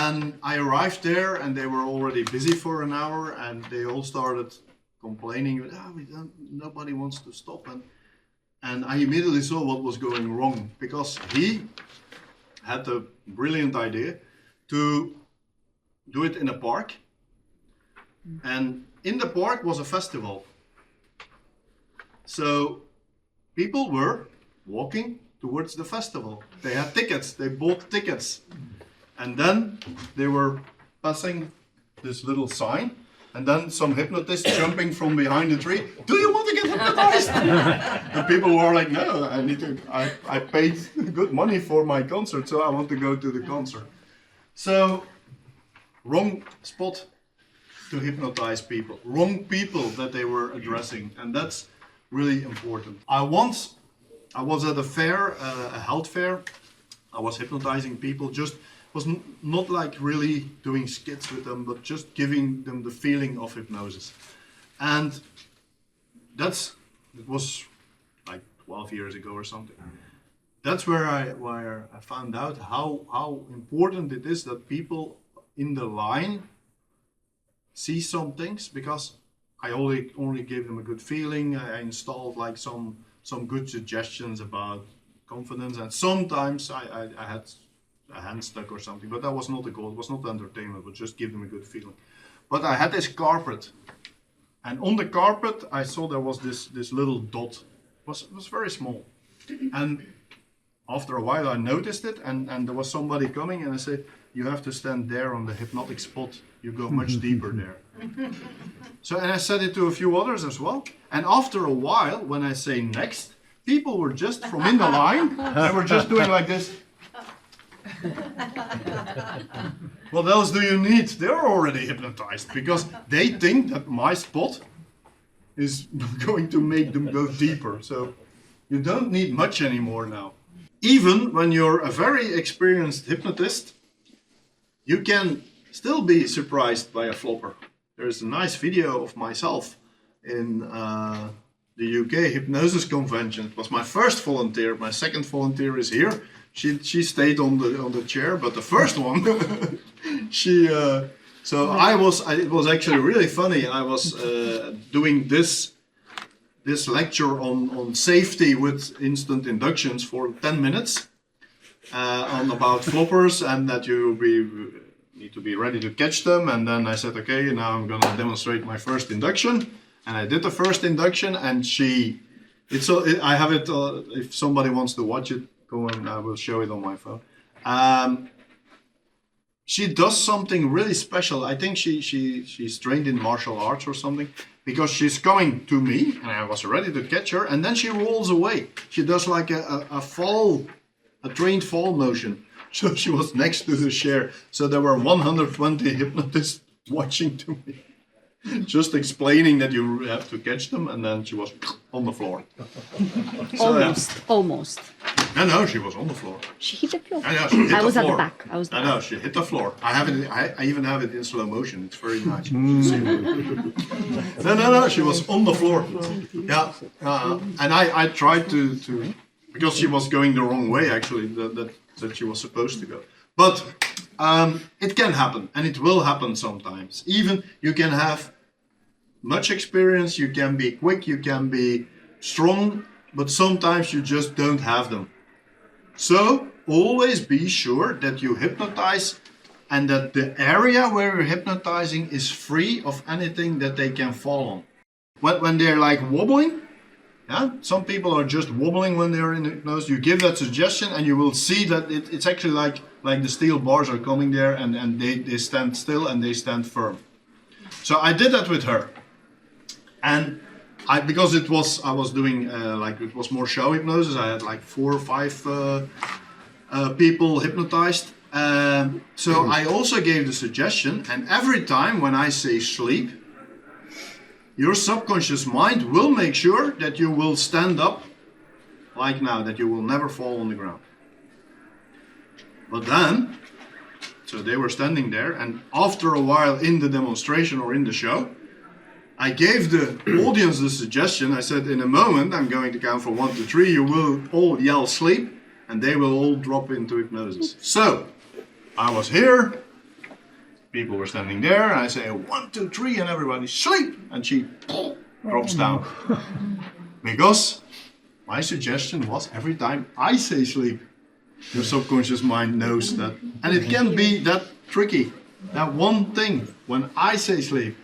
And I arrived there and they were already busy for an hour and they all started complaining, nobody wants to stop. And I immediately saw what was going wrong, because he had the brilliant idea to do it in a park. And in the park was a festival. So people were walking towards the festival. They had tickets, they bought tickets. And then they were passing this little sign, and then some hypnotist jumping from behind the tree. Do you want to get hypnotized? And people were like, no, I paid good money for my concert, so I want to go to the concert. So, wrong spot to hypnotize people. Wrong people that they were addressing, and that's really important. I was at a fair, a health fair. I was hypnotizing people, was not like really doing skits with them, but just giving them the feeling of hypnosis. And it was like 12 years ago or something. That's where I found out how important it is that people in the line see some things, because I only gave them a good feeling. I installed like some good suggestions about confidence, and sometimes I had a hand stuck or something, but that was not the goal. It was not entertainment, but just give them a good feeling. But I had this carpet, and on the carpet I saw there was this little dot. It was very small, and after a while I noticed it, and there was somebody coming, and I said, you have to stand there on the hypnotic spot. You go much deeper there. So, and I said it to a few others as well. And after a while, when I say next, people were just from in the line, they were just doing like this. What else do you need? They're already hypnotized, because they think that my spot is going to make them go deeper. So you don't need much anymore now. Even when you're a very experienced hypnotist, you can still be surprised by a flopper. There's a nice video of myself in the UK Hypnosis Convention. It was my first volunteer. My second volunteer is here. She stayed on the chair, but the first one, it was actually really funny. I was doing this lecture on safety with instant inductions for 10 minutes on about floppers, and that you need to be ready to catch them. And then I said, okay, now I'm going to demonstrate my first induction. And I did the first induction, and I have it, if somebody wants to watch it, go and I will show it on my phone. She does something really special. I think she's trained in martial arts or something, because she's coming to me and I was ready to catch her, and then she rolls away. She does like a trained fall motion. So she was next to the chair. So there were 120 hypnotists watching to me, just explaining that you have to catch them, and then she was on the floor. Almost. No, she was on the floor. She hit the floor. I know, she hit I was the at floor. the back. I know, she hit the floor. I even have it in slow motion. It's very nice. No, she was on the floor. Yeah, and I tried to because she was going the wrong way, actually, that she was supposed to go. But it can happen, and it will happen sometimes. Even you can have much experience, you can be quick, you can be strong, but sometimes you just don't have them. So always be sure that you hypnotize, and that the area where you're hypnotizing is free of anything that they can fall on. When they're like wobbling, yeah, some people are just wobbling when they're in hypnosis. You give that suggestion, and you will see that it's actually like the steel bars are coming there, and they stand still and they stand firm. So I did that with her, and because I was doing it was more show hypnosis. I had like 4 or 5 people hypnotized. So I also gave the suggestion, and every time when I say sleep, your subconscious mind will make sure that you will stand up like now, that you will never fall on the ground. But then, so they were standing there, and after a while in the demonstration or in the show, I gave the audience the suggestion. I said, in a moment, I'm going to count from 1 to 3, you will all yell sleep, and they will all drop into hypnosis. So, I was here, people were standing there, and I say 1, 2, 3, and everybody sleep, and she drops down. Because my suggestion was every time I say sleep, your subconscious mind knows that, and it can be that tricky. That one thing when I say sleep,